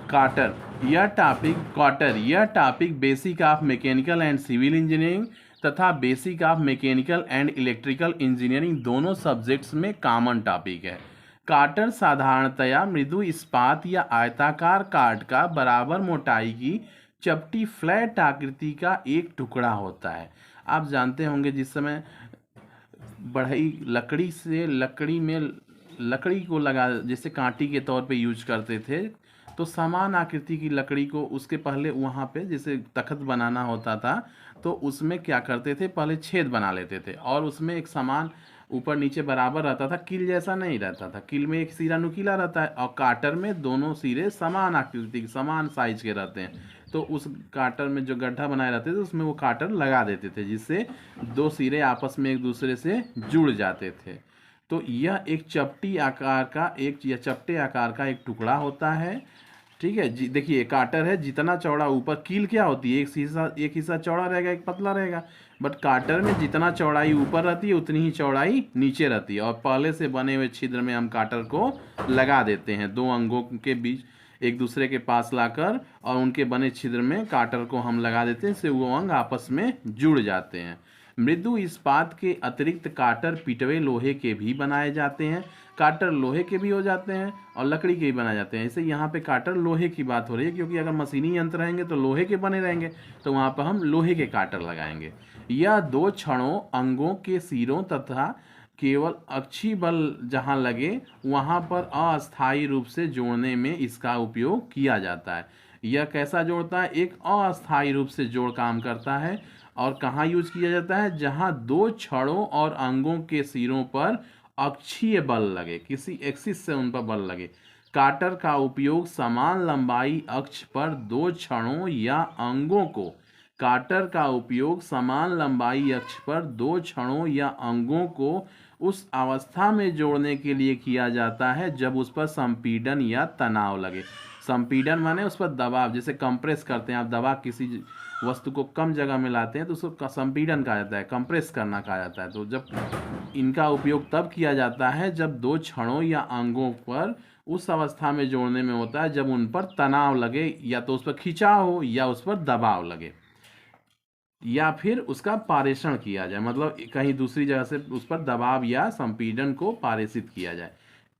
Carter यह topic basic of mechanical and civil engineering तथा basic of mechanical and electrical engineering दोनों subjects में common topic है। Cutter साधारणतया मृदु इस्पात या आयताकार काट का बराबर मोटाई की चपटी फ्लैट आकृति का एक टुकड़ा होता है। आप जानते होंगे जिस समय बढ़ई लकड़ी को लगा जैसे कांटी के तौर पे यूज करते थे, तो समान आकृति की लकड़ी को उसके पहले वहाँ पे जैसे तख्त बनाना होता था तो उसमें क्या करते थे, पहले छेद बना लेते थे और उसमें एक समान ऊपर नीचे बराबर रहता था, कील जैसा नहीं रहता था। कील में एक सिरा नुकीला रहता है और काटर में दोनों सिरे समान आकृति के समान साइज के रहते हैं। तो उस काटर में जो गड्ढा बनाए रहते थे उसमें वो काटर लगा देते थे जिससे दो सिरे आपस में एक दूसरे से जुड़ जाते थे। तो यह एक चपटे आकार का एक टुकड़ा होता है। ठीक है जी, देखिए काटर है, जितना चौड़ा ऊपर कील क्या होती है, एक हिस्सा चौड़ा रहेगा एक पतला रहेगा, बट काटर में जितना चौड़ाई ऊपर रहती है उतनी ही चौड़ाई नीचे रहती है। और पहले से बने हुए छिद्र में हम काटर को लगा देते हैं, दो अंगों के बीच एक दूसरे के पास लाकर और उनके बने छिद्र में काटर को हम लगा देते हैं, इससे वो अंग आपस में जुड़ जाते हैं। मृदु इस्पात के अतिरिक्त काटर पिटवे लोहे के भी बनाए जाते हैं। काटर लोहे के भी हो जाते हैं और लकड़ी के भी बनाए जाते हैं। इसे यहाँ पे काटर लोहे की बात हो रही है क्योंकि अगर मशीनी यंत्र रहेंगे तो लोहे के बने रहेंगे, तो वहाँ पर हम लोहे के काटर लगाएंगे। यह दो छड़ों अंगों के सिरों तथा केवल अक्षीय बल जहाँ लगे वहाँ पर अस्थायी रूप से जोड़ने में इसका उपयोग किया जाता है। यह कैसा जोड़ता है, एक अस्थायी रूप से जोड़ काम करता है। और कहाँ यूज किया जाता है, जहाँ दो छड़ों और अंगों के सिरों पर अक्षीय बल लगे, किसी एक्सिस से उन पर बल लगे। काटर का उपयोग समान लंबाई अक्ष पर दो छड़ों या अंगों को उस अवस्था में जोड़ने के लिए किया जाता है जब उस पर संपीड़न या तनाव लगे। संपीड़न माने उस पर दबाव, जैसे कंप्रेस करते हैं आप, दबा किसी वस्तु को कम जगह में लाते हैं तो उसको संपीड़न कहा जाता है, कंप्रेस करना कहा जाता है। तो जब इनका उपयोग तब किया जाता है जब दो छड़ों या अंगों पर उस अवस्था में जोड़ने में होता है जब उन पर तनाव लगे, या तो उस पर खिंचाव हो या उस पर दबाव लगे या फिर उसका पारेषण किया जाए, मतलब कहीं दूसरी जगह से उस पर दबाव या संपीड़न को पारेषित किया जाए।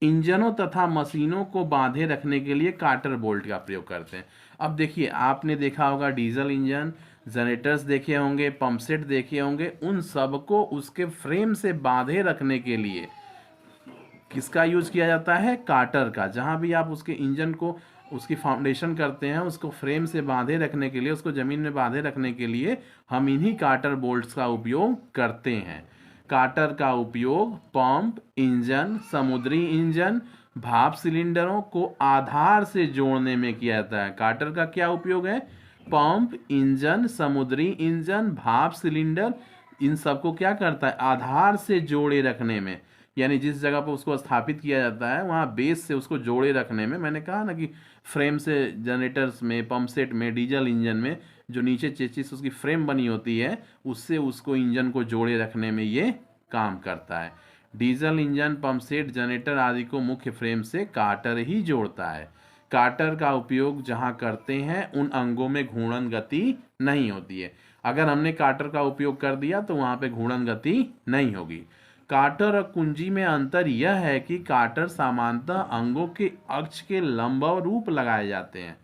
इंजनों तथा मशीनों को बांधे रखने के लिए काटर बोल्ट का प्रयोग करते हैं। अब देखिए, आपने देखा होगा डीजल इंजन, जनरेटर्स देखे होंगे, पंप सेट देखे होंगे, उन सबको उसके फ्रेम से बांधे रखने के लिए किसका यूज किया जाता है, काटर का। जहां भी आप उसके इंजन को उसकी फाउंडेशन करते हैं, उसको फ्रेम से बांधे रखने के लिए, उसको ज़मीन में बांधे रखने के लिए हम इन्हीं काटर बोल्ट्स का उपयोग करते हैं। काटर का उपयोग पंप, इंजन, समुद्री इंजन, भाप सिलेंडरों को आधार से जोड़ने में किया जाता है। काटर का क्या उपयोग है, पंप, इंजन, समुद्री इंजन, भाप सिलेंडर, इन सबको क्या करता है, आधार से जोड़े रखने में, यानी जिस जगह पर उसको स्थापित किया जाता है वहाँ बेस से उसको जोड़े रखने में। मैंने कहा ना कि फ्रेम से जनरेटर्स में, पंप सेट में, डीजल इंजन में जो नीचे चेचिस उसकी फ्रेम बनी होती है उससे उसको इंजन को जोड़े रखने में ये काम करता है। Diesel engine, pump set, generator आदि को मुख्य फ्रेम से काटर ही जोड़ता है। काटर का उपयोग जहाँ करते हैं उन अंगों में घूर्णन गति नहीं होती है। अगर हमने काटर का उपयोग कर दिया तो वहाँ पे घूर्णन गति नहीं होगी। काटर और कुंजी में अंतर यह है कि काटर सामान्यतः अंगों के अक्ष के लंबरूप लगाए जाते हैं।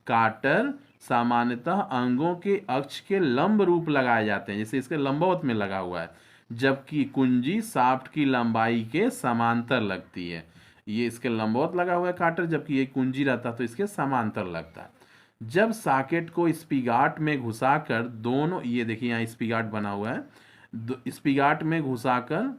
काटर सामान्यतः अंगों के अक्ष के लंब रूप लगाए जाते हैं, जैसे इसके लंबवत में लगा हुआ है, जबकि कुंजी शाफ्ट की लंबाई के समांतर लगती है। ये इसके लंबवत लगा हुआ है काटर, जबकि ये कुंजी रहता तो इसके समांतर लगता है। जब सॉकेट को स्पिगाट में घुसाकर दोनों, ये देखिए यहाँ स्पिगाट बना हुआ है, स्पिगाट में घुसाकर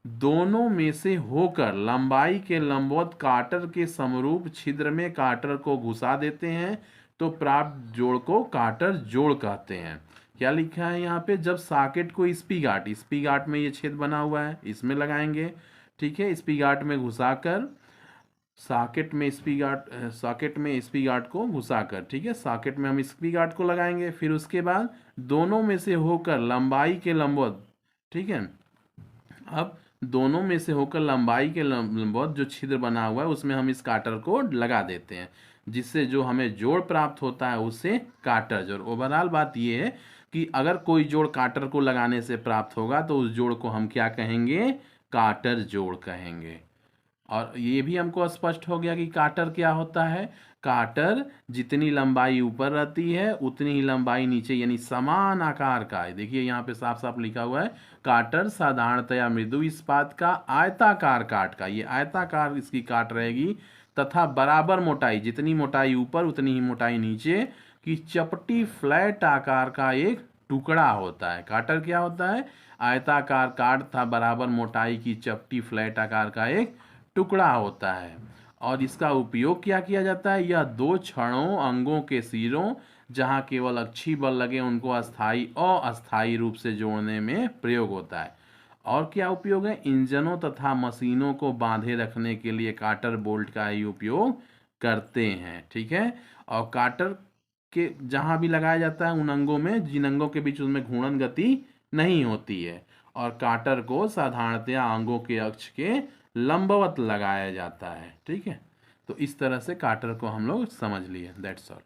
दोनों में से होकर लंबाई के लंबवत काटर के समरूप छिद्र में काटर को घुसा देते हैं तो प्राप्त जोड़ को काटर जोड़ कहते हैं। क्या लिखा है यहाँ पे, जब सॉकेट को स्पिगाट में ये छेद बना हुआ है इसमें लगाएंगे, ठीक है, स्पिगाट में घुसाकर, सॉकेट में स्पिगाट को घुसाकर, ठीक है, सॉकेट में हम स्पिगाट को लगाएंगे, फिर उसके बाद दोनों में से होकर लंबाई के लंबवत, ठीक है, अब दोनों में से होकर लंबाई के लंबवत जो छिद्र बना हुआ है उसमें हम इस काटर को लगा देते हैं, जिससे जो हमें जोड़ प्राप्त होता है उसे काटर जोड़। ओवरऑल बात ये है कि अगर कोई जोड़ काटर को लगाने से प्राप्त होगा तो उस जोड़ को हम क्या कहेंगे? काटर जोड़ कहेंगे। और ये भी हमको स्पष्ट हो गया कि काटर क्या होता है। काटर जितनी लंबाई ऊपर रहती है उतनी ही लंबाई नीचे, यानी समान आकार का है। देखिए यहाँ पे साफ साफ लिखा हुआ है, काटर साधारणतया मृदु इस्पात का आयताकार काट का, ये आयताकार इसकी काट रहेगी, तथा बराबर मोटाई, जितनी मोटाई ऊपर उतनी ही मोटाई नीचे की चपटी फ्लैट आकार का एक टुकड़ा होता है। काटर क्या होता है? आयताकार काट था बराबर मोटाई की चपटी फ्लैट आकार का एक टुकड़ा होता है। और इसका उपयोग क्या किया जाता है? यह दो क्षणों अंगों के सिरों जहां केवल अक्षीय बल लगे उनको अस्थाई अस्थायी रूप से जोड़ने में प्रयोग होता है। और क्या उपयोग है? इंजनों तथा मशीनों को बांधे रखने के लिए काटर बोल्ट का ही उपयोग करते हैं। ठीक है। और काटर के जहां भी लगाया जाता है उन अंगों में, जिन अंगों के बीच उसमें घूर्णन गति नहीं होती है। और काटर को साधारणतया अंगों के अक्ष के लंबवत लगाया जाता है। ठीक है। तो इस तरह से काटर को हम लोग समझ लिए। That's all.